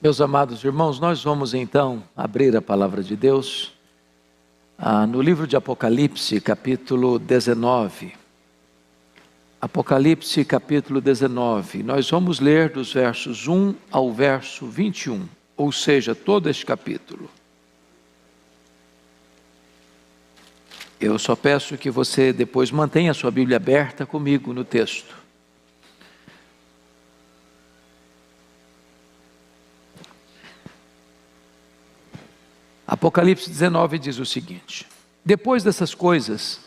Meus amados irmãos, nós vamos então abrir a palavra de Deus no livro de Apocalipse, capítulo 19. Apocalipse, capítulo 19. Nós vamos ler dos versos 1 ao verso 21, ou seja, todo este capítulo. Eu só peço que você depois mantenha a sua Bíblia aberta comigo no texto. Apocalipse 19 diz o seguinte: depois dessas coisas,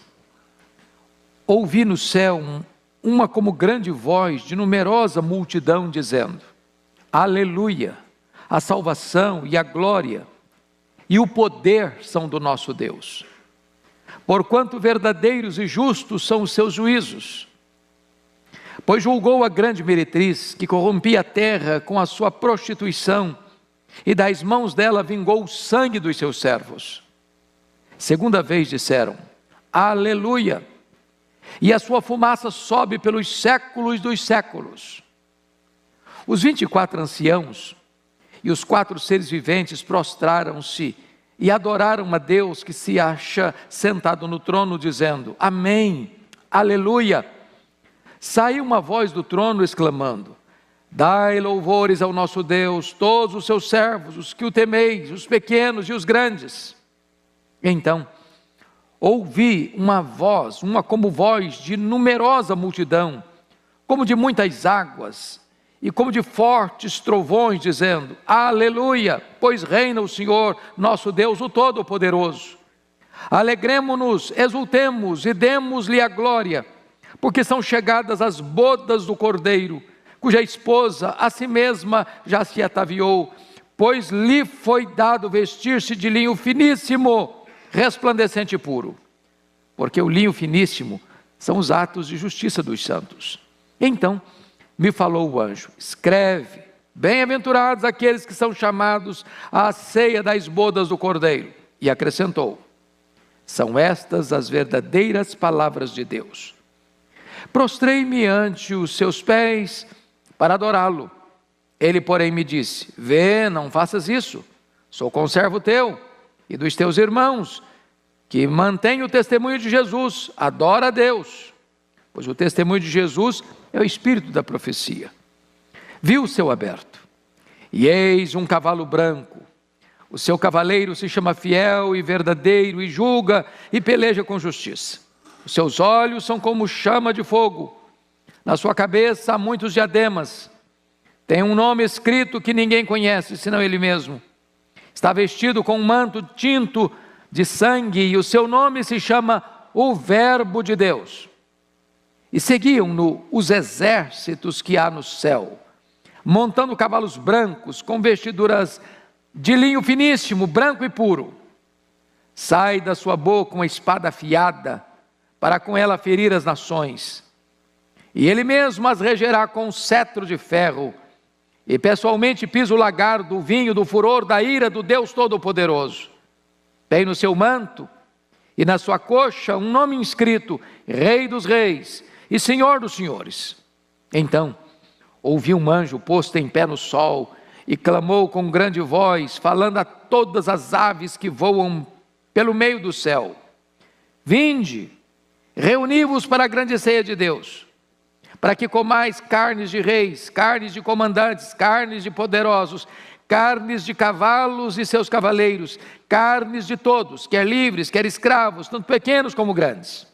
ouvi no céu uma como grande voz de numerosa multidão dizendo: Aleluia! A salvação e a glória e o poder são do nosso Deus. Porquanto verdadeiros e justos são os seus juízos. Pois julgou a grande meretriz que corrompia a terra com a sua prostituição, e das mãos dela vingou o sangue dos seus servos. Segunda vez disseram: Aleluia! E a sua fumaça sobe pelos séculos dos séculos. Os 24 anciãos e os 4 seres viventes prostraram-se e adoraram a Deus que se acha sentado no trono, dizendo: Amém, Aleluia! Saiu uma voz do trono exclamando: Dai louvores ao nosso Deus, todos os seus servos, os que o temeis, os pequenos e os grandes. Então, ouvi uma voz, uma como voz de numerosa multidão, como de muitas águas, e como de fortes trovões, dizendo: Aleluia, pois reina o Senhor, nosso Deus, o Todo-Poderoso. Alegremo-nos, exultemos e demos-lhe a glória, porque são chegadas as bodas do Cordeiro, cuja esposa a si mesma já se ataviou, pois lhe foi dado vestir-se de linho finíssimo, resplandecente e puro, porque o linho finíssimo são os atos de justiça dos santos. Então me falou o anjo: escreve, bem-aventurados aqueles que são chamados à ceia das bodas do Cordeiro. E acrescentou: são estas as verdadeiras palavras de Deus. Prostrei-me ante os seus pés para adorá-lo. Ele, porém, me disse: vê, não faças isso, sou conservo teu e dos teus irmãos, que mantém o testemunho de Jesus, adora a Deus, pois o testemunho de Jesus é o espírito da profecia. Vi o céu aberto, e eis um cavalo branco, o seu cavaleiro se chama Fiel e Verdadeiro, e julga e peleja com justiça. Os seus olhos são como chama de fogo, na sua cabeça há muitos diademas, tem um nome escrito que ninguém conhece, senão ele mesmo. Está vestido com um manto tinto de sangue, e o seu nome se chama o Verbo de Deus. E seguiam-no os exércitos que há no céu, montando cavalos brancos, com vestiduras de linho finíssimo, branco e puro. Sai da sua boca uma espada afiada, para com ela ferir as nações. E ele mesmo as regerá com um cetro de ferro, e pessoalmente pisa o lagar do vinho do furor da ira do Deus Todo-Poderoso. Tem no seu manto e na sua coxa um nome inscrito: Rei dos Reis e Senhor dos Senhores. Então ouvi um anjo posto em pé no sol, e clamou com grande voz, falando a todas as aves que voam pelo meio do céu: vinde, reuni-vos para a grande ceia de Deus, para que comais carnes de reis, carnes de comandantes, carnes de poderosos, carnes de cavalos e seus cavaleiros, carnes de todos, quer livres, quer escravos, tanto pequenos como grandes.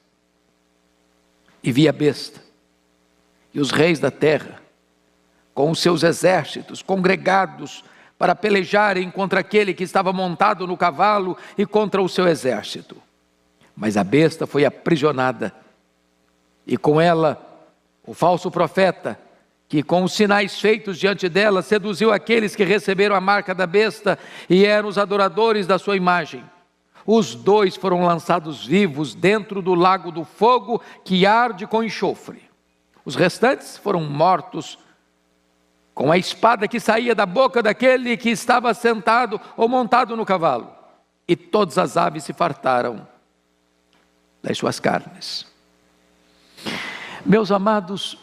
E vi a besta e os reis da terra, com os seus exércitos, congregados para pelejarem contra aquele que estava montado no cavalo e contra o seu exército. Mas a besta foi aprisionada, e com ela o falso profeta, que com os sinais feitos diante dela, seduziu aqueles que receberam a marca da besta e eram os adoradores da sua imagem. Os 2 foram lançados vivos dentro do lago do fogo que arde com enxofre. Os restantes foram mortos com a espada que saía da boca daquele que estava sentado ou montado no cavalo. E todas as aves se fartaram das suas carnes. Meus amados,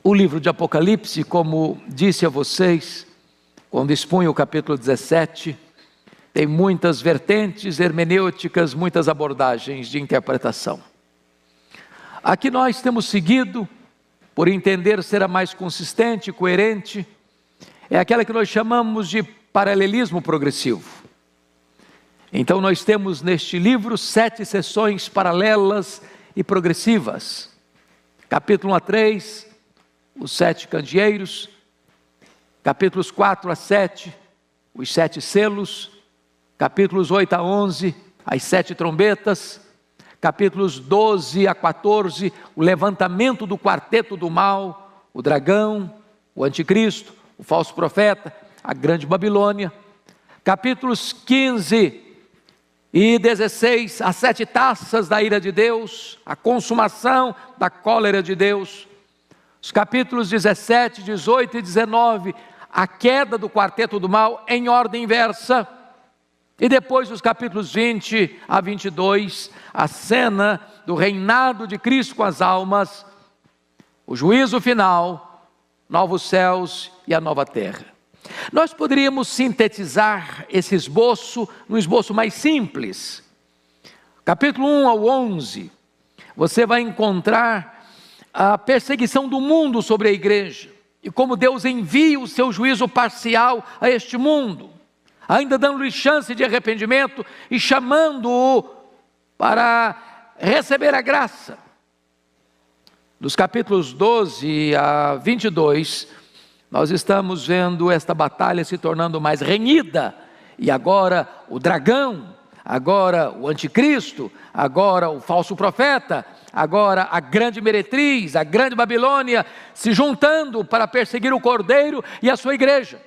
O livro de Apocalipse, como disse a vocês, quando expunha o capítulo 17, tem muitas vertentes hermenêuticas, muitas abordagens de interpretação. Aqui nós temos seguido, por entender ser a mais consistente e coerente, é aquela que nós chamamos de paralelismo progressivo. Então nós temos neste livro 7 sessões paralelas e progressivas. Capítulo 1 a 3, os 7 candeeiros. Capítulos 4 a 7, os 7 selos. Capítulos 8 a 11, as 7 trombetas. Capítulos 12 a 14, o levantamento do quarteto do mal, o dragão, o anticristo, o falso profeta, a grande Babilônia. Capítulos 15 e 16, as 7 taças da ira de Deus, a consumação da cólera de Deus. Os capítulos 17, 18 e 19, a queda do quarteto do mal em ordem inversa. E depois os capítulos 20 a 22, a cena do reinado de Cristo com as almas, o juízo final, novos céus e a nova terra. Nós poderíamos sintetizar esse esboço num esboço mais simples. Capítulo 1 ao 11, você vai encontrar a perseguição do mundo sobre a igreja e como Deus envia o seu juízo parcial a este mundo, ainda dando-lhe chance de arrependimento e chamando-o para receber a graça. Dos capítulos 12 a 22, nós estamos vendo esta batalha se tornando mais renhida, e agora o dragão, agora o anticristo, agora o falso profeta, agora a grande meretriz, a grande Babilônia, se juntando para perseguir o Cordeiro e a sua igreja.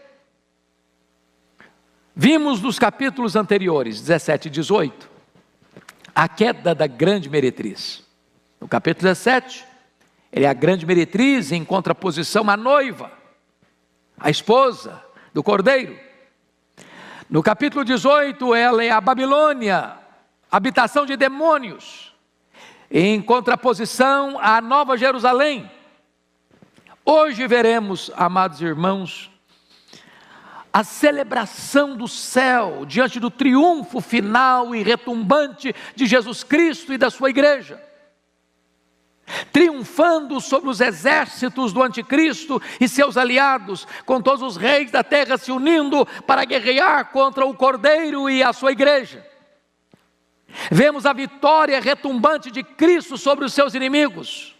Vimos nos capítulos anteriores, 17 e 18, a queda da grande meretriz. No capítulo 17, ele é a grande meretriz em contraposição à noiva, a esposa do Cordeiro. No capítulo 18, ela é a Babilônia, habitação de demônios, em contraposição à Nova Jerusalém. Hoje veremos, amados irmãos, a celebração do céu diante do triunfo final e retumbante de Jesus Cristo e da sua igreja, triunfando sobre os exércitos do anticristo e seus aliados, com todos os reis da terra se unindo para guerrear contra o Cordeiro e a sua igreja. Vemos a vitória retumbante de Cristo sobre os seus inimigos.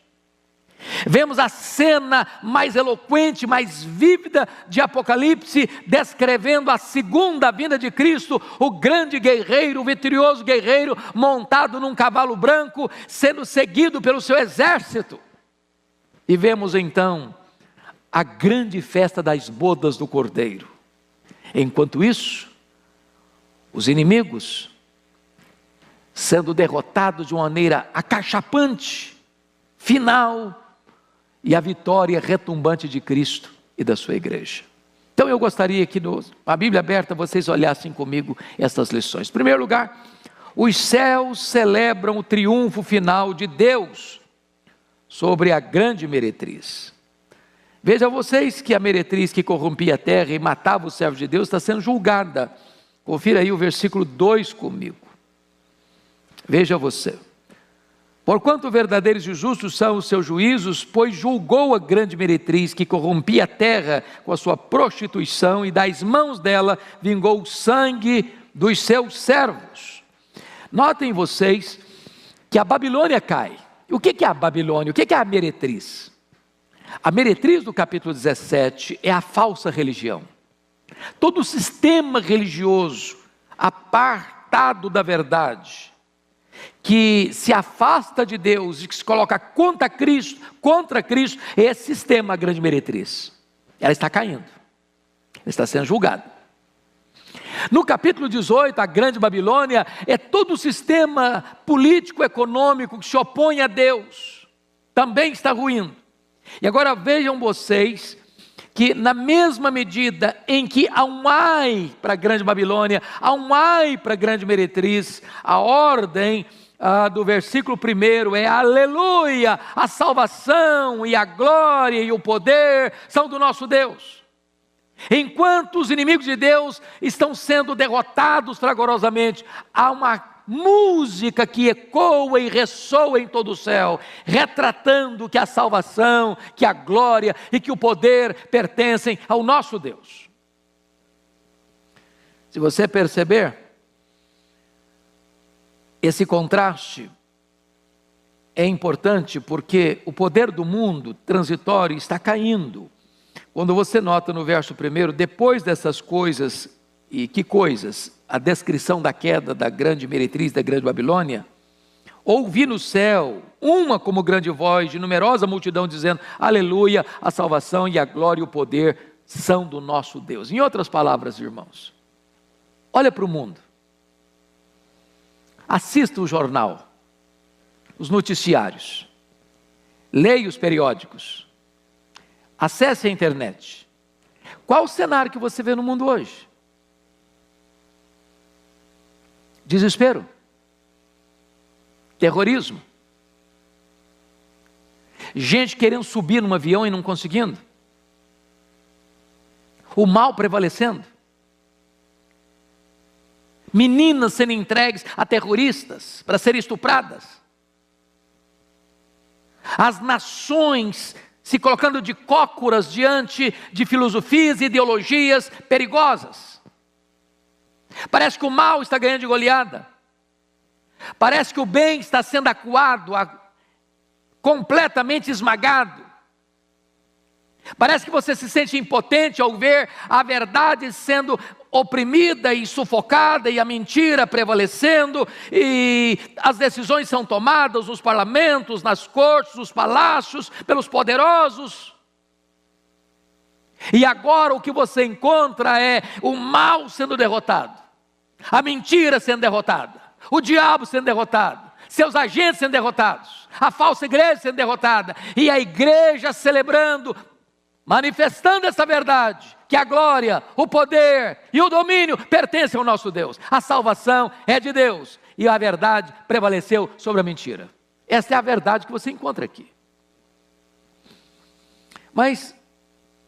Vemos a cena mais eloquente, mais vívida de Apocalipse, descrevendo a segunda vinda de Cristo, o grande guerreiro, o vitorioso guerreiro, montado num cavalo branco, sendo seguido pelo seu exército. E vemos então a grande festa das bodas do Cordeiro. Enquanto isso, os inimigos sendo derrotados de uma maneira acachapante, final, e a vitória retumbante de Cristo e da sua igreja. Então eu gostaria que, a Bíblia aberta, vocês olhassem comigo estas lições. Em primeiro lugar, os céus celebram o triunfo final de Deus sobre a grande meretriz. Vejam vocês que a meretriz que corrompia a terra e matava os servos de Deus está sendo julgada. Confira aí o versículo 2 comigo. Veja você. Porquanto verdadeiros e justos são os seus juízos, pois julgou a grande meretriz que corrompia a terra com a sua prostituição, e das mãos dela vingou o sangue dos seus servos. Notem vocês que a Babilônia cai. O que é a Babilônia? O que é a meretriz? A meretriz do capítulo 17 é a falsa religião. Todo o sistema religioso apartado da verdade, que se afasta de Deus e que se coloca contra Cristo, esse sistema é a grande meretriz. Ela está caindo, ela está sendo julgada. No capítulo 18, a grande Babilônia é todo o sistema político, econômico que se opõe a Deus, também está ruindo. E agora vejam vocês que na mesma medida em que há um ai para a grande Babilônia, há um ai para a grande meretriz, a ordem do versículo 1 é aleluia, a salvação e a glória e o poder são do nosso Deus. Enquanto os inimigos de Deus estão sendo derrotados fragorosamente, há uma música que ecoa e ressoa em todo o céu, retratando que a salvação, que a glória e que o poder pertencem ao nosso Deus. Se você perceber, esse contraste é importante porque o poder do mundo transitório está caindo. Quando você nota no verso 1, depois dessas coisas, e que coisas? A descrição da queda da grande meretriz, da grande Babilônia. Ouvi no céu uma como grande voz de numerosa multidão dizendo, aleluia, a salvação e a glória e o poder são do nosso Deus. Em outras palavras, irmãos, olha para o mundo. Assista o jornal, os noticiários, leia os periódicos, acesse a internet. Qual o cenário que você vê no mundo hoje? Desespero, terrorismo, gente querendo subir num avião e não conseguindo, o mal prevalecendo, meninas sendo entregues a terroristas para serem estupradas, as nações se colocando de cócoras diante de filosofias e ideologias perigosas. Parece que o mal está ganhando de goleada, parece que o bem está sendo acuado, completamente esmagado. Parece que você se sente impotente ao ver a verdade sendo oprimida e sufocada e a mentira prevalecendo e as decisões são tomadas nos parlamentos, nas cortes, nos palácios, pelos poderosos. E agora o que você encontra é o mal sendo derrotado, a mentira sendo derrotada, o diabo sendo derrotado, seus agentes sendo derrotados, a falsa igreja sendo derrotada e a igreja celebrando, manifestando essa verdade, que a glória, o poder e o domínio pertencem ao nosso Deus. A salvação é de Deus e a verdade prevaleceu sobre a mentira. Essa é a verdade que você encontra aqui. Mas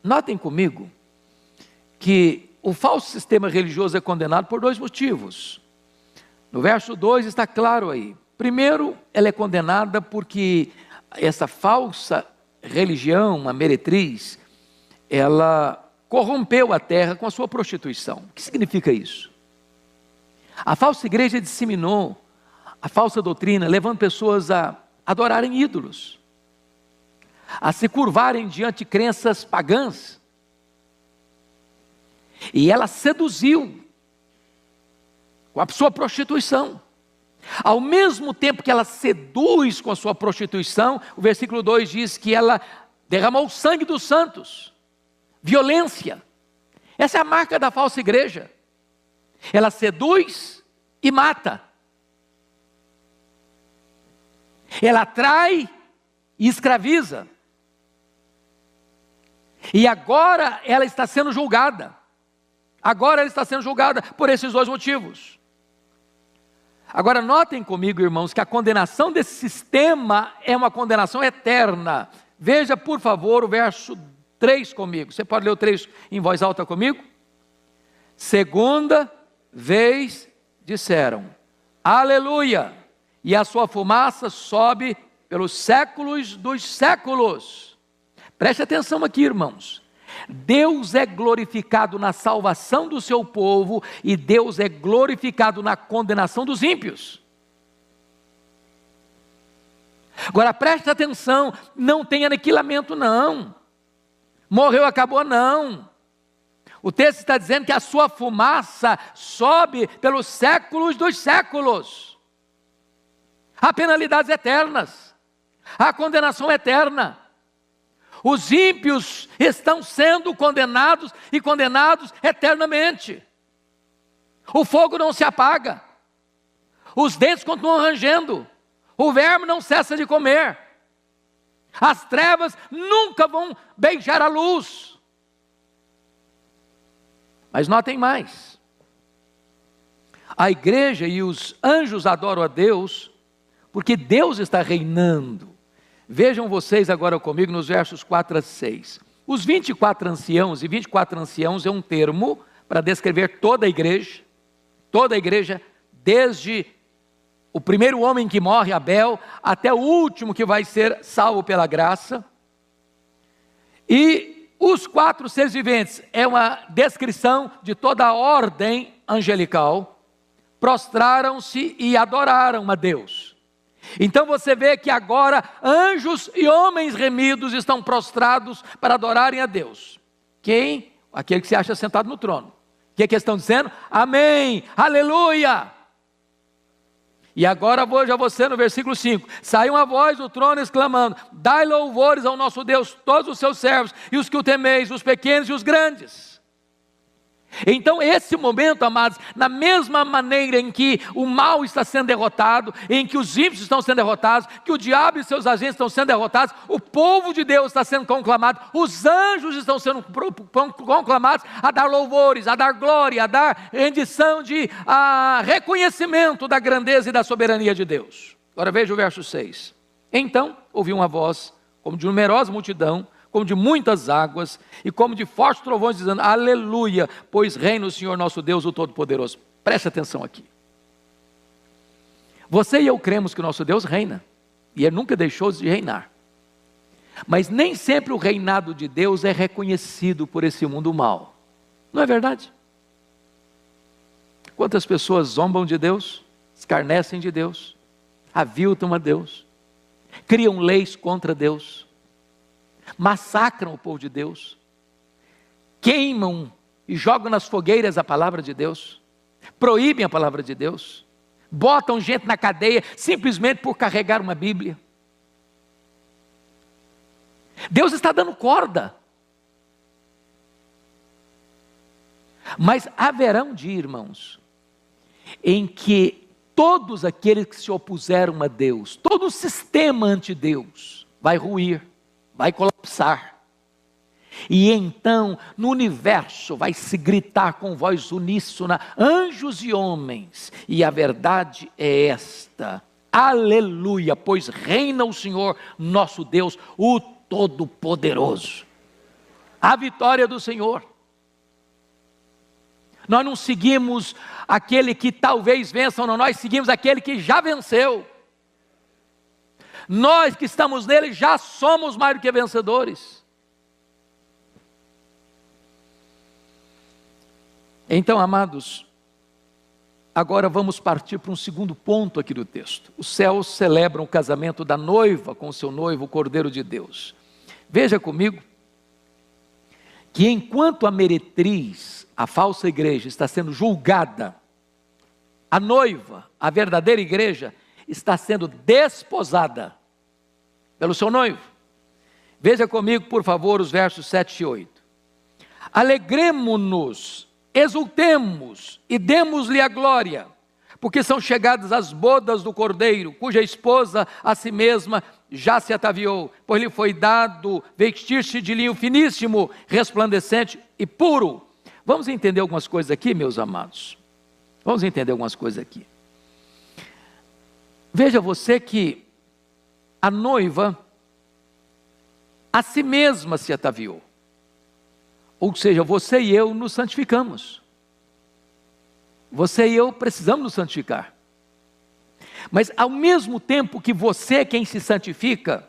notem comigo que o falso sistema religioso é condenado por dois motivos. No verso 2 está claro aí. Primeiro, ela é condenada porque essa falsa religião, uma meretriz, ela corrompeu a terra com a sua prostituição. O que significa isso? A falsa igreja disseminou a falsa doutrina, levando pessoas a adorarem ídolos, a se curvarem diante de crenças pagãs. E ela seduziu com a sua prostituição. Ao mesmo tempo que ela seduz com a sua prostituição, o versículo 2 diz que ela derramou o sangue dos santos. Violência. Essa é a marca da falsa igreja. Ela seduz e mata. Ela atrai e escraviza. E agora ela está sendo julgada. Agora ela está sendo julgada por esses dois motivos. Agora notem comigo, irmãos, que a condenação desse sistema é uma condenação eterna. Veja, por favor, o verso 3 comigo. Você pode ler o 3 em voz alta comigo? Segunda vez disseram, aleluia, e a sua fumaça sobe pelos séculos dos séculos. Preste atenção aqui, irmãos. Deus é glorificado na salvação do seu povo e Deus é glorificado na condenação dos ímpios. Agora preste atenção, não tem aniquilamento não, morreu, acabou não. O texto está dizendo que a sua fumaça sobe pelos séculos dos séculos. Há penalidades eternas, há condenação eterna. Os ímpios estão sendo condenados e condenados eternamente. O fogo não se apaga, os dentes continuam rangendo, o verme não cessa de comer, as trevas nunca vão beijar a luz. Mas notem mais, a igreja e os anjos adoram a Deus porque Deus está reinando. Vejam vocês agora comigo nos versos 4 a 6. Os 24 anciãos, e 24 anciãos é um termo para descrever toda a igreja, desde o primeiro homem que morre, Abel, até o último que vai ser salvo pela graça. E os 4 seres viventes é uma descrição de toda a ordem angelical, prostraram-se e adoraram a Deus. Então você vê que agora anjos e homens remidos estão prostrados para adorarem a Deus. Quem? Aquele que se acha sentado no trono. O que é que estão dizendo? Amém, aleluia. E agora veja você no versículo 5, saiu uma voz do trono exclamando, dai louvores ao nosso Deus, todos os seus servos, e os que o temeis, os pequenos e os grandes. Então esse momento, amados, na mesma maneira em que o mal está sendo derrotado, em que os ímpios estão sendo derrotados, que o diabo e seus agentes estão sendo derrotados, o povo de Deus está sendo conclamado, os anjos estão sendo conclamados a dar louvores, a dar glória, a dar rendição a reconhecimento da grandeza e da soberania de Deus. Agora veja o verso 6. Então ouvi uma voz, como de numerosa multidão, como de muitas águas, e como de fortes trovões, dizendo, aleluia, pois reina o Senhor nosso Deus, o Todo-Poderoso. Preste atenção aqui. Você e eu cremos que o nosso Deus reina, e Ele nunca deixou de reinar. Mas nem sempre o reinado de Deus é reconhecido por esse mundo mal. Não é verdade? Quantas pessoas zombam de Deus, escarnecem de Deus, aviltam a Deus, criam leis contra Deus, massacram o povo de Deus, queimam e jogam nas fogueiras a palavra de Deus, proíbem a palavra de Deus, botam gente na cadeia simplesmente por carregar uma Bíblia. Deus está dando corda. Mas haverá um dia, irmãos, em que todos aqueles que se opuseram a Deus, todo o sistema ante Deus vai ruir, vai colapsar. E então no universo vai se gritar com voz uníssona, anjos e homens, e a verdade é esta, aleluia, pois reina o Senhor nosso Deus, o Todo-Poderoso. A vitória do Senhor. Nós não seguimos aquele que talvez vença, não, nós seguimos aquele que já venceu. Nós que estamos nele já somos mais do que vencedores. Então, amados, agora vamos partir para um segundo ponto aqui do texto. Os céus celebram o casamento da noiva com o seu noivo, o Cordeiro de Deus. Veja comigo que enquanto a meretriz, a falsa igreja, está sendo julgada, a noiva, a verdadeira igreja, está sendo desposada pelo seu noivo. Veja comigo, por favor, os versos 7 e 8. Alegremo-nos, exultemos e demos-lhe a glória, porque são chegadas as bodas do Cordeiro, cuja esposa a si mesma já se ataviou, pois lhe foi dado vestir-se de linho finíssimo, resplandecente e puro. Vamos entender algumas coisas aqui, meus amados. Vamos entender algumas coisas aqui. Veja você que a noiva a si mesma se ataviou. Ou seja, você e eu nos santificamos. Você e eu precisamos nos santificar. Mas ao mesmo tempo que você é quem se santifica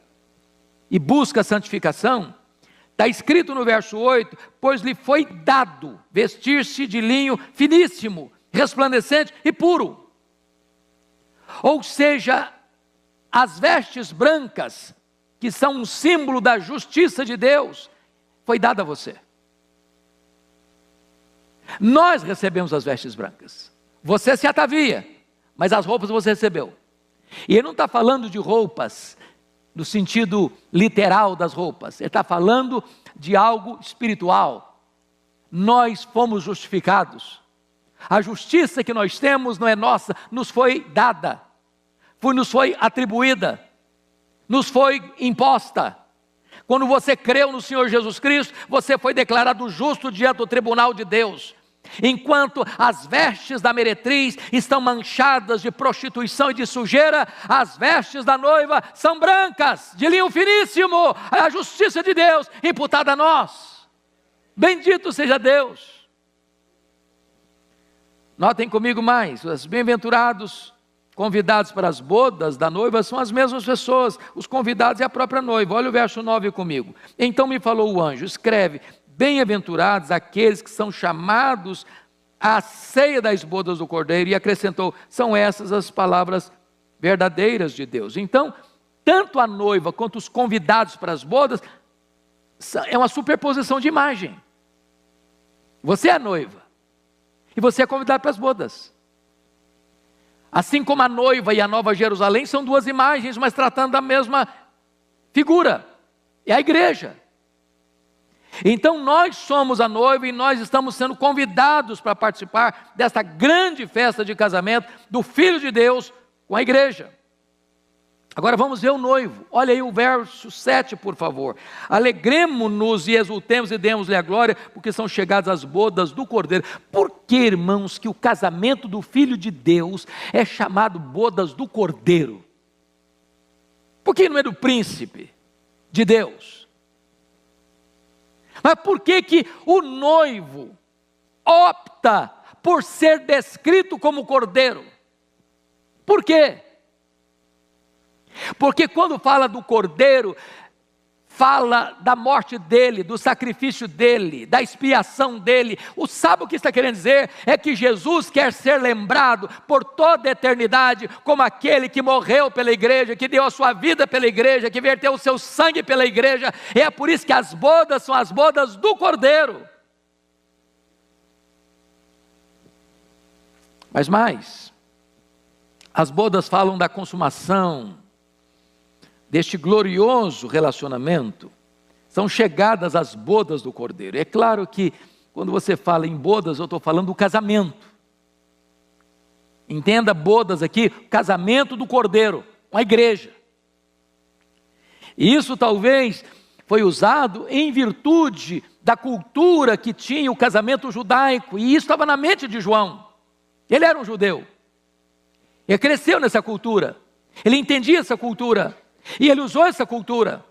e busca a santificação, está escrito no verso 8, pois lhe foi dado vestir-se de linho finíssimo, resplandecente e puro. Ou seja, as vestes brancas, que são um símbolo da justiça de Deus, foi dada a você. Nós recebemos as vestes brancas. Você se atavia, mas as roupas você recebeu. E ele não está falando de roupas no sentido literal das roupas. Ele está falando de algo espiritual. Nós fomos justificados. A justiça que nós temos não é nossa, nos foi dada, nos foi atribuída, nos foi imposta. Quando você creu no Senhor Jesus Cristo, você foi declarado justo diante do tribunal de Deus. Enquanto as vestes da meretriz estão manchadas de prostituição e de sujeira, as vestes da noiva são brancas, de linho finíssimo, a justiça de Deus imputada a nós. Bendito seja Deus. Notem comigo mais, os bem-aventurados convidados para as bodas da noiva são as mesmas pessoas, os convidados e a própria noiva. Olha o verso 9 comigo. Então me falou o anjo, escreve: bem-aventurados aqueles que são chamados à ceia das bodas do Cordeiro, e acrescentou: são essas as palavras verdadeiras de Deus. Então, tanto a noiva quanto os convidados para as bodas, é uma superposição de imagem. Você é a noiva, e você é convidado para as bodas. Assim como a noiva e a Nova Jerusalém são duas imagens, mas tratando da mesma figura, é a igreja. Então nós somos a noiva e nós estamos sendo convidados para participar desta grande festa de casamento do Filho de Deus com a igreja. Agora vamos ver o noivo. Olha aí o verso 7, por favor. Alegremo-nos e exultemos e demos-lhe a glória, porque são chegadas as bodas do Cordeiro. Por que, irmãos, que o casamento do Filho de Deus é chamado bodas do Cordeiro? Por que não é do príncipe de Deus? Mas por que que o noivo opta por ser descrito como cordeiro? Por quê? Porque quando fala do cordeiro, fala da morte dele, do sacrifício dele, da expiação dele. Sabe o que está querendo dizer? É que Jesus quer ser lembrado por toda a eternidade como aquele que morreu pela igreja, que deu a sua vida pela igreja, que verteu o seu sangue pela igreja. É por isso que as bodas são as bodas do Cordeiro. Mas mais, as bodas falam da consumação deste glorioso relacionamento. São chegadas as bodas do Cordeiro. É claro que quando você fala em bodas, eu estou falando do casamento. Entenda bodas aqui, casamento do Cordeiro, uma igreja. E isso talvez foi usado em virtude da cultura que tinha o casamento judaico, e isso estava na mente de João. Ele era um judeu, ele cresceu nessa cultura, ele entendia essa cultura, e ele usou essa cultura.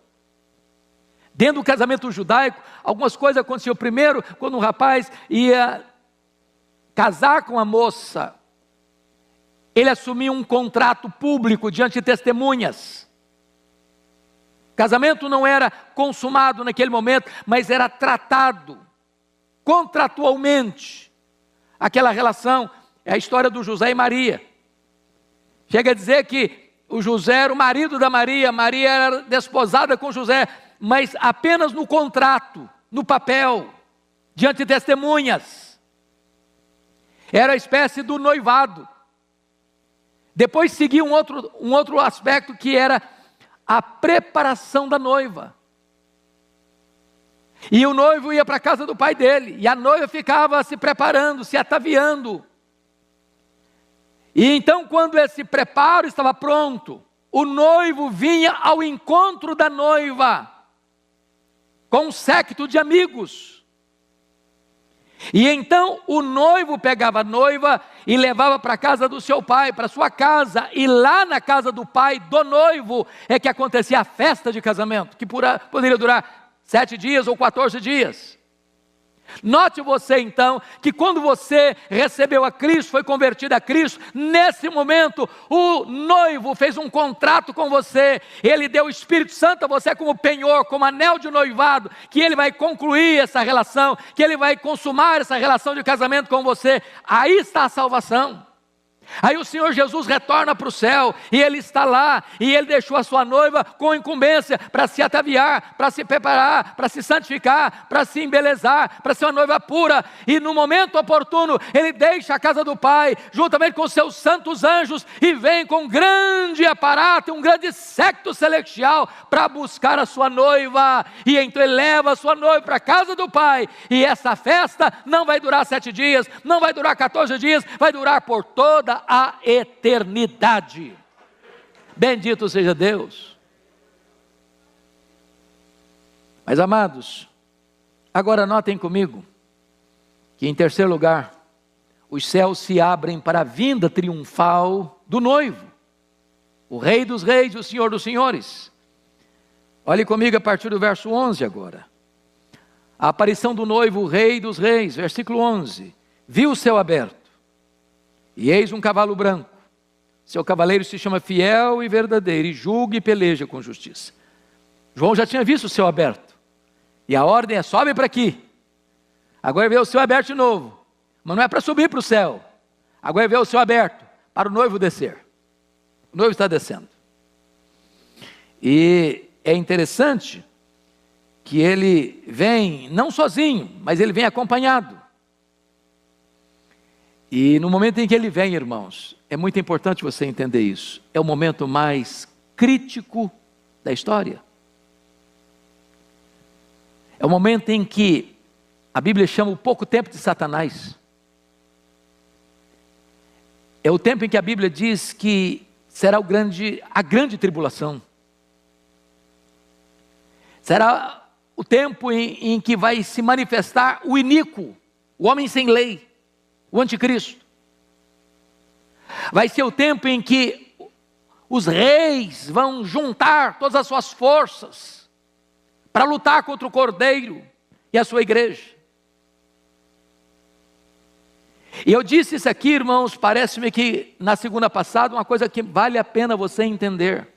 Dentro do casamento judaico, algumas coisas aconteciam. Primeiro, quando um rapaz ia casar com a moça, ele assumia um contrato público diante de testemunhas. Casamento não era consumado naquele momento, mas era tratado contratualmente. Aquela relação é a história do José e Maria. Chega a dizer que o José era o marido da Maria, Maria era desposada com José, mas apenas no contrato, no papel, diante de testemunhas. Era a espécie do noivado. Depois seguia um outro aspecto, que era a preparação da noiva. E o noivo ia para a casa do pai dele, e a noiva ficava se preparando, se ataviando. E então, quando esse preparo estava pronto, o noivo vinha ao encontro da noiva, com um séquito de amigos. E então o noivo pegava a noiva e levava para a casa do seu pai, para sua casa, e lá na casa do pai do noivo é que acontecia a festa de casamento, que poderia durar 7 dias ou 14 dias. Note você então, que quando você recebeu a Cristo, foi convertido a Cristo, nesse momento o noivo fez um contrato com você, ele deu o Espírito Santo a você como penhor, como anel de noivado, que ele vai concluir essa relação, que ele vai consumar essa relação de casamento com você. Aí está a salvação. Aí o Senhor Jesus retorna para o céu, e Ele está lá, e Ele deixou a sua noiva com incumbência para se ataviar, para se preparar, para se santificar, para se embelezar, para ser uma noiva pura. E no momento oportuno, Ele deixa a casa do Pai, juntamente com os seus santos anjos, e vem com um grande aparato, um grande séquito celestial, para buscar a sua noiva. E então Ele leva a sua noiva para a casa do Pai, e essa festa não vai durar 7 dias, não vai durar 14 dias, vai durar por toda a eternidade. Bendito seja Deus. Mas amados, agora notem comigo, que em terceiro lugar, os céus se abrem para a vinda triunfal do noivo, o Rei dos Reis e o Senhor dos Senhores. Olhe comigo a partir do verso 11 agora. A aparição do noivo, o Rei dos Reis, versículo 11. Viu o céu aberto, e eis um cavalo branco. Seu cavaleiro se chama Fiel e Verdadeiro, e julga e peleja com justiça. João já tinha visto o céu aberto, e a ordem é: sobe para aqui. Agora vê o céu aberto de novo, mas não é para subir para o céu. Agora vê o céu aberto, para o noivo descer. O noivo está descendo. E é interessante que ele vem, não sozinho, mas ele vem acompanhado. E no momento em que ele vem, irmãos, é muito importante você entender isso. É o momento mais crítico da história. É o momento em que a Bíblia chama o pouco tempo de Satanás. É o tempo em que a Bíblia diz que será a grande tribulação. Será o tempo em que vai se manifestar o iníquo, o homem sem lei, o anticristo. Vai ser o tempo em que os reis vão juntar todas as suas forças para lutar contra o Cordeiro e a sua igreja. E eu disse isso aqui, irmãos, parece-me que na segunda passada, uma coisa que vale a pena você entender.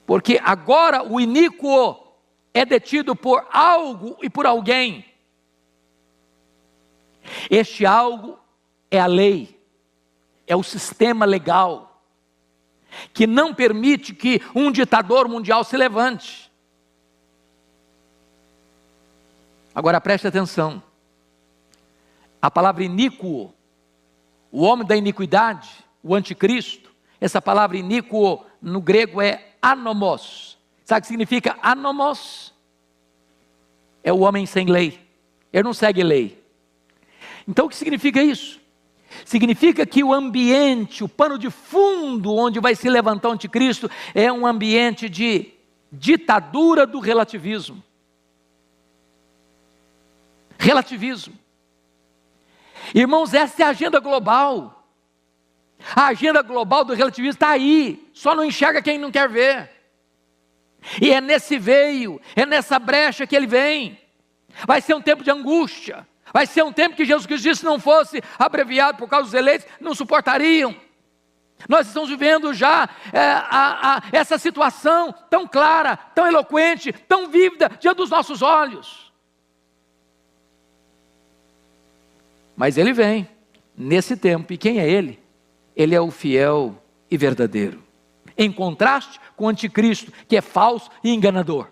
Porque agora o iníquo é detido por algo e por alguém. Este algo é a lei, é o sistema legal, que não permite que um ditador mundial se levante. Agora preste atenção, a palavra iníquo, o homem da iniquidade, o anticristo, essa palavra iníquo no grego é anomos. Sabe o que significa anomos? É o homem sem lei, ele não segue lei. Então o que significa isso? Significa que o ambiente, o pano de fundo onde vai se levantar o anticristo é um ambiente de ditadura do relativismo. Relativismo. Irmãos, essa é a agenda global. A agenda global do relativismo está aí, só não enxerga quem não quer ver. E é nesse veio, é nessa brecha que ele vem. Vai ser um tempo de angústia. Vai ser um tempo que Jesus Cristo disse, se não fosse abreviado por causa dos eleitos, não suportariam. Nós estamos vivendo já essa situação tão clara, tão eloquente, tão vívida diante dos nossos olhos. Mas ele vem nesse tempo, e quem é ele? Ele é o fiel e verdadeiro, em contraste com o anticristo, que é falso e enganador.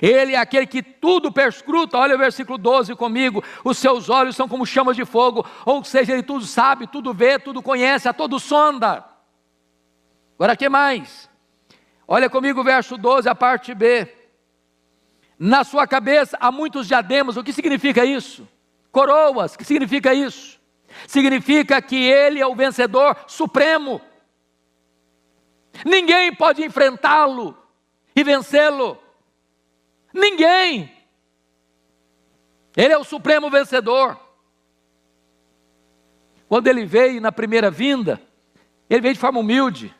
Ele é aquele que tudo perscruta. Olha o versículo 12 comigo. Os seus olhos são como chamas de fogo, ou seja, ele tudo sabe, tudo vê, tudo conhece, a todo sonda. Agora, o que mais? Olha comigo o verso 12, a parte B. Na sua cabeça há muitos diademas. O que significa isso? Coroas. O que significa isso? Significa que ele é o vencedor supremo. Ninguém pode enfrentá-lo e vencê-lo. Ninguém. Ele é o supremo vencedor. Quando ele veio na primeira vinda, ele veio de forma humilde.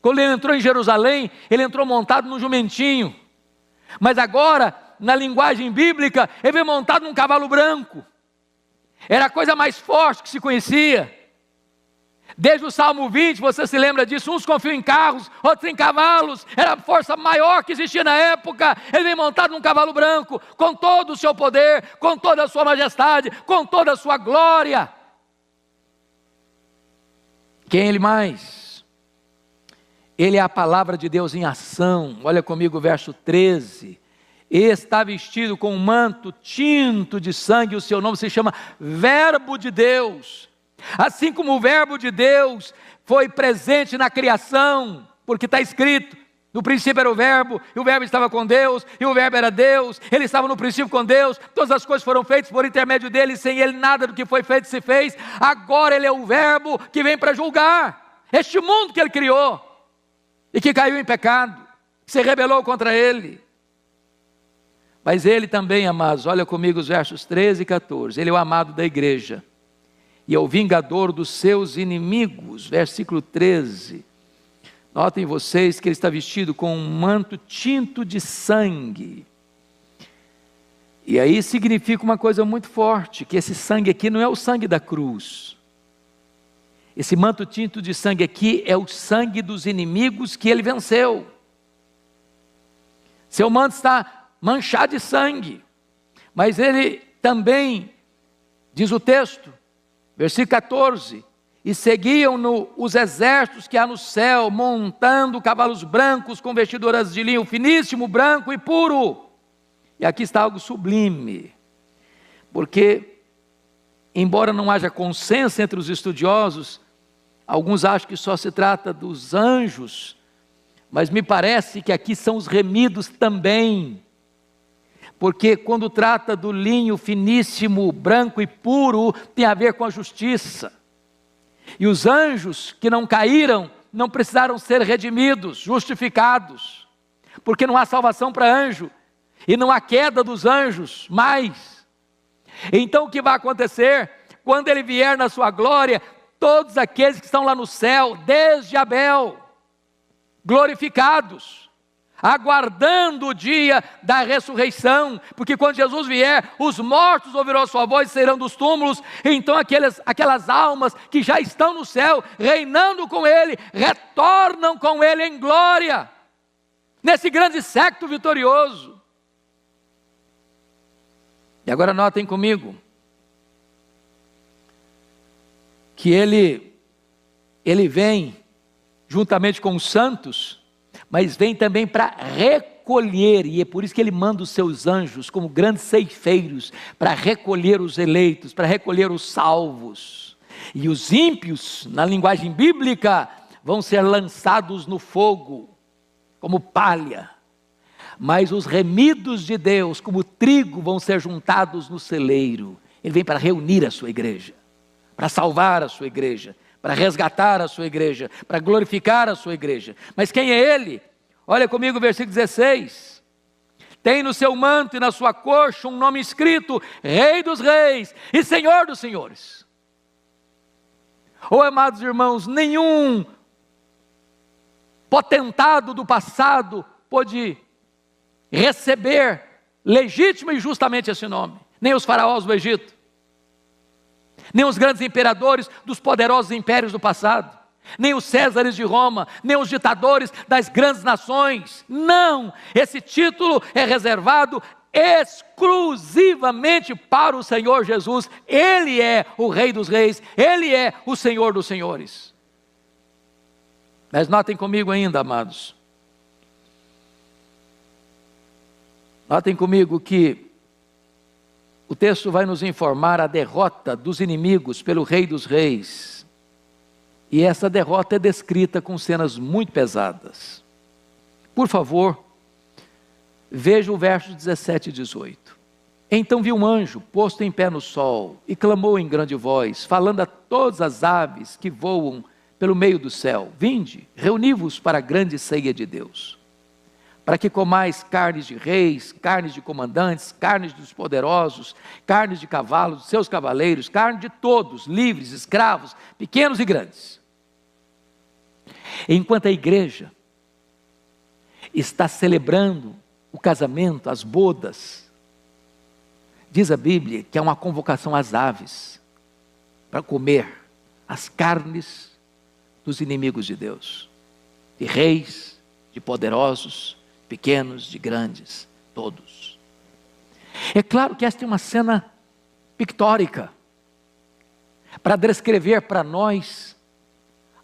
Quando ele entrou em Jerusalém, ele entrou montado num jumentinho. Mas agora, na linguagem bíblica, ele veio montado num cavalo branco. Era a coisa mais forte que se conhecia. Desde o Salmo 20, você se lembra disso, uns confiam em carros, outros em cavalos, era a força maior que existia na época. Ele vem montado num cavalo branco, com todo o seu poder, com toda a sua majestade, com toda a sua glória. Quem é ele mais? Ele é a palavra de Deus em ação. Olha comigo o verso 13. Está vestido com um manto tinto de sangue, o seu nome se chama Verbo de Deus. Assim como o verbo de Deus foi presente na criação, porque está escrito, no princípio era o verbo, e o verbo estava com Deus, e o verbo era Deus, ele estava no princípio com Deus, todas as coisas foram feitas por intermédio dele, sem ele nada do que foi feito se fez. Agora ele é o verbo que vem para julgar este mundo que ele criou, e que caiu em pecado, que se rebelou contra ele. Mas ele também, amados, olha comigo os versos 13 e 14. Ele é o amado da igreja e é o vingador dos seus inimigos. Versículo 13. Notem vocês que ele está vestido com um manto tinto de sangue. E aí significa uma coisa muito forte, que esse sangue aqui não é o sangue da cruz. Esse manto tinto de sangue aqui é o sangue dos inimigos que ele venceu. Seu manto está manchado de sangue, mas ele também, diz o texto, versículo 14, e seguiam-no os exércitos que há no céu, montando cavalos brancos com vestiduras de linho finíssimo, branco e puro. E aqui está algo sublime, porque, embora não haja consenso entre os estudiosos, alguns acham que só se trata dos anjos, mas me parece que aqui são os remidos também, porque quando trata do linho finíssimo, branco e puro, tem a ver com a justiça. E os anjos que não caíram, não precisaram ser redimidos, justificados, porque não há salvação para anjo, e não há queda dos anjos mais. Então o que vai acontecer? Quando ele vier na sua glória, todos aqueles que estão lá no céu, desde Abel, glorificados, aguardando o dia da ressurreição, porque quando Jesus vier, os mortos ouvirão a sua voz e sairão dos túmulos. Então aquelas almas que já estão no céu, reinando com ele, retornam com ele em glória, nesse grande séquito vitorioso. E agora notem comigo, que ele vem juntamente com os santos, mas vem também para recolher, e é por isso que ele manda os seus anjos como grandes ceifeiros, para recolher os eleitos, para recolher os salvos. E os ímpios, na linguagem bíblica, vão ser lançados no fogo, como palha. Mas os remidos de Deus, como trigo, vão ser juntados no celeiro. Ele vem para reunir a sua igreja, para salvar a sua igreja, para resgatar a sua igreja, para glorificar a sua igreja. Mas quem é ele? Olha comigo o versículo 16. Tem no seu manto e na sua coxa um nome escrito: Rei dos Reis e Senhor dos Senhores. Oh, amados irmãos, nenhum potentado do passado pôde receber legítima e justamente esse nome. Nem os faraós do Egito, nem os grandes imperadores dos poderosos impérios do passado, nem os Césares de Roma, nem os ditadores das grandes nações. Não, esse título é reservado exclusivamente para o Senhor Jesus. Ele é o Rei dos Reis, Ele é o Senhor dos Senhores. Mas notem comigo ainda, amados, notem comigo que o texto vai nos informar a derrota dos inimigos pelo Rei dos Reis. E essa derrota é descrita com cenas muito pesadas. Por favor, veja o verso 17 e 18. Então vi um anjo posto em pé no sol e clamou em grande voz, falando a todas as aves que voam pelo meio do céu: Vinde, reuni-vos para a grande ceia de Deus, para que comais carnes de reis, carnes de comandantes, carnes dos poderosos, carnes de cavalos, de seus cavaleiros, carne de todos, livres, escravos, pequenos e grandes. Enquanto a igreja está celebrando o casamento, as bodas, diz a Bíblia que há uma convocação às aves para comer as carnes dos inimigos de Deus, de reis, de poderosos, pequenos, de grandes, todos. É claro que esta é uma cena pictórica, para descrever para nós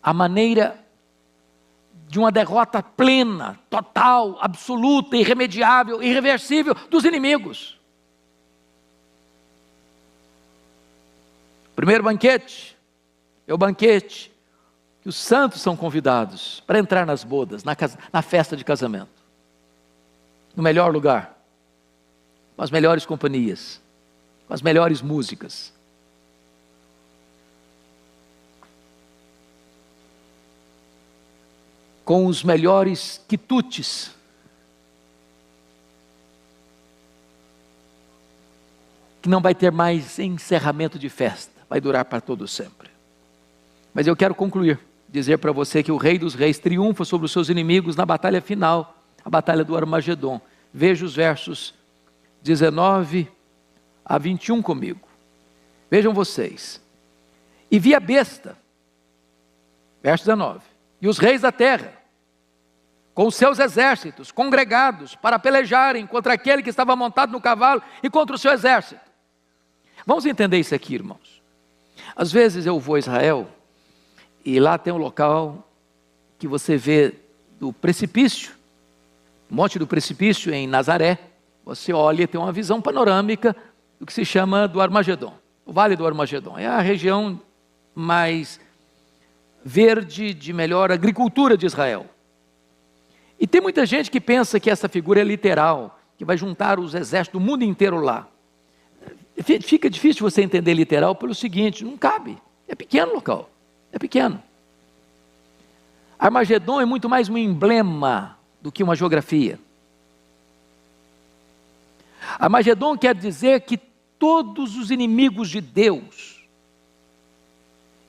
a maneira de uma derrota plena, total, absoluta, irremediável, irreversível dos inimigos. O primeiro banquete é o banquete que os santos são convidados para entrar nas bodas, na festa de casamento. No melhor lugar, com as melhores companhias, com as melhores músicas. Com os melhores quitutes. que não vai ter mais encerramento de festa, vai durar para todo sempre. Mas eu quero concluir, dizer para você que o Rei dos Reis triunfa sobre os seus inimigos na batalha final, a batalha do Armagedon. Veja os versos 19 a 21 comigo. Vejam vocês. E vi a besta, verso 19, e os reis da terra, com os seus exércitos, congregados para pelejarem contra aquele que estava montado no cavalo e contra o seu exército. Vamos entender isso aqui, irmãos. Às vezes eu vou a Israel, e lá tem um local que você vê do precipício, Monte do Precipício em Nazaré. Você olha e tem uma visão panorâmica do que se chama do Armagedon, o Vale do Armagedon. É a região mais verde, de melhor agricultura de Israel. E tem muita gente que pensa que essa figura é literal, que vai juntar os exércitos do mundo inteiro lá. Fica difícil você entender literal pelo seguinte: não cabe, é pequeno o local, é pequeno. Armagedon é muito mais um emblema do que uma geografia. Armagedon quer dizer que todos os inimigos de Deus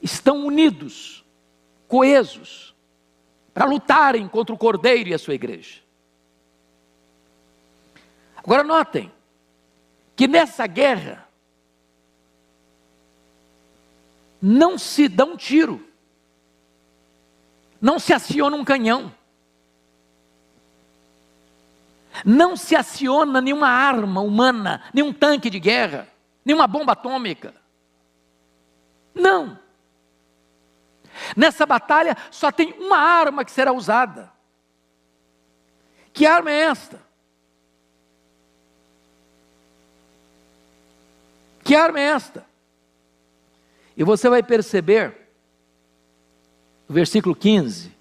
estão unidos, coesos, para lutarem contra o Cordeiro e a sua igreja. Agora notem, que nessa guerra, não se dá um tiro, não se aciona um canhão, não se aciona nenhuma arma humana, nenhum tanque de guerra, nenhuma bomba atômica. Não. Nessa batalha só tem uma arma que será usada. Que arma é esta? Que arma é esta? E você vai perceber, no versículo 15,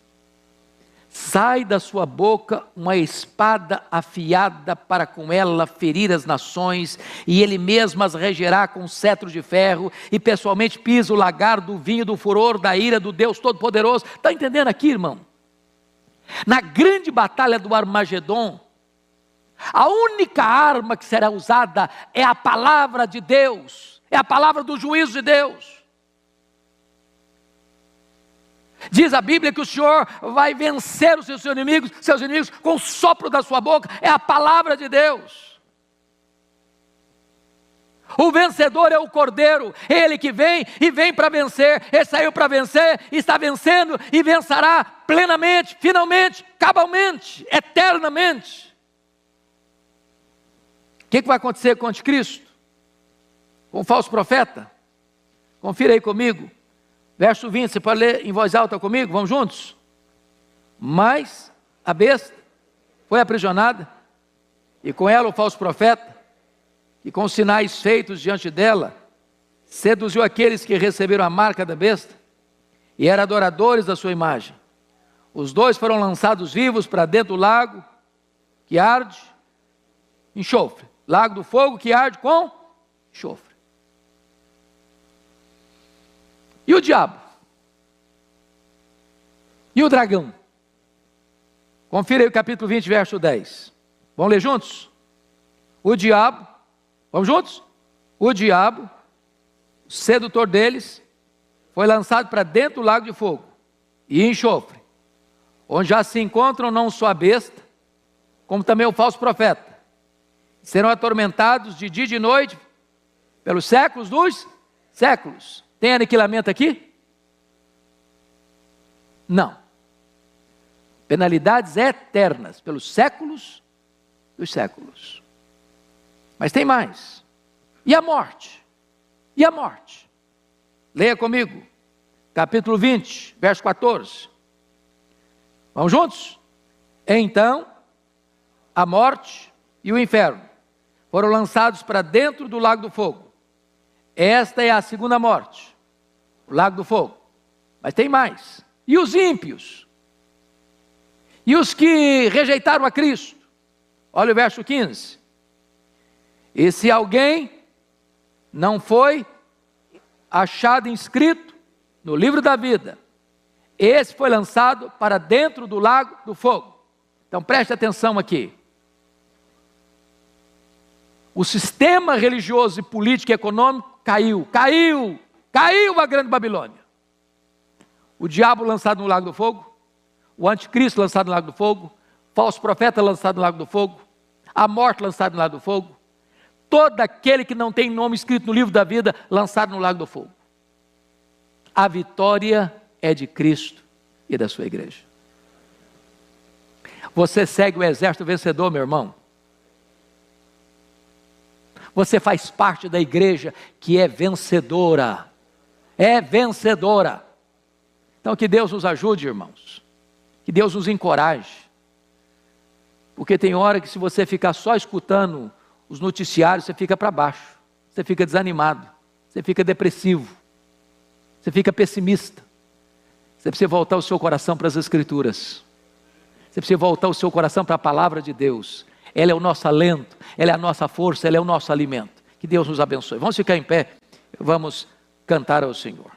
sai da sua boca uma espada afiada para com ela ferir as nações, e ele mesmo as regerá com cetro de ferro, e pessoalmente pisa o lagar do vinho do furor da ira do Deus Todo-Poderoso. Está entendendo aqui, irmão? Na grande batalha do Armagedon, a única arma que será usada é a palavra de Deus, é a palavra do juízo de Deus. Diz a Bíblia que o Senhor vai vencer os seus inimigos com o sopro da sua boca, é a palavra de Deus. O vencedor é o Cordeiro, ele que vem e vem para vencer, ele saiu para vencer, está vencendo e vencerá plenamente, finalmente, cabalmente, eternamente. O que vai acontecer com o anticristo? Com o falso profeta? Confira aí comigo. Verso 20, você pode ler em voz alta comigo? Vamos juntos? Mas a besta foi aprisionada, e com ela o falso profeta, e com os sinais feitos diante dela, seduziu aqueles que receberam a marca da besta, e eram adoradores da sua imagem. Os dois foram lançados vivos para dentro do lago, que arde enxofre. Lago do fogo que arde com enxofre. E o diabo? E o dragão? Confira aí o capítulo 20, verso 10. Vamos ler juntos? O diabo, vamos juntos? O diabo, o sedutor deles, foi lançado para dentro do lago de fogo e enxofre, onde já se encontram não só a besta, como também o falso profeta. Serão atormentados de dia e de noite, pelos séculos dos séculos. Tem aniquilamento aqui? Não. Penalidades eternas, pelos séculos dos séculos. Mas tem mais. E a morte? E a morte? Leia comigo. Capítulo 20, verso 14. Vamos juntos? Então, a morte e o inferno foram lançados para dentro do lago do fogo. Esta é a segunda morte, o lago do fogo. Mas tem mais. E os ímpios? E os que rejeitaram a Cristo? Olha o verso 15. E se alguém não foi achado inscrito no livro da vida, esse foi lançado para dentro do lago do fogo. Então preste atenção aqui. O sistema religioso e político e econômico caiu a grande Babilônia. O diabo lançado no lago do fogo, o anticristo lançado no lago do fogo, falso profeta lançado no lago do fogo, a morte lançada no lago do fogo, todo aquele que não tem nome escrito no livro da vida lançado no lago do fogo. A vitória é de Cristo e da sua igreja. Você segue o exército vencedor, meu irmão. Você faz parte da igreja que é vencedora. É vencedora. Então que Deus nos ajude, irmãos. Que Deus nos encoraje. Porque tem hora que se você ficar só escutando os noticiários, você fica para baixo. Você fica desanimado. Você fica depressivo. Você fica pessimista. Você precisa voltar o seu coração para as Escrituras. Você precisa voltar o seu coração para a palavra de Deus. Ela é o nosso alento, ela é a nossa força, ela é o nosso alimento. Que Deus nos abençoe. Vamos ficar em pé, vamos cantar ao Senhor.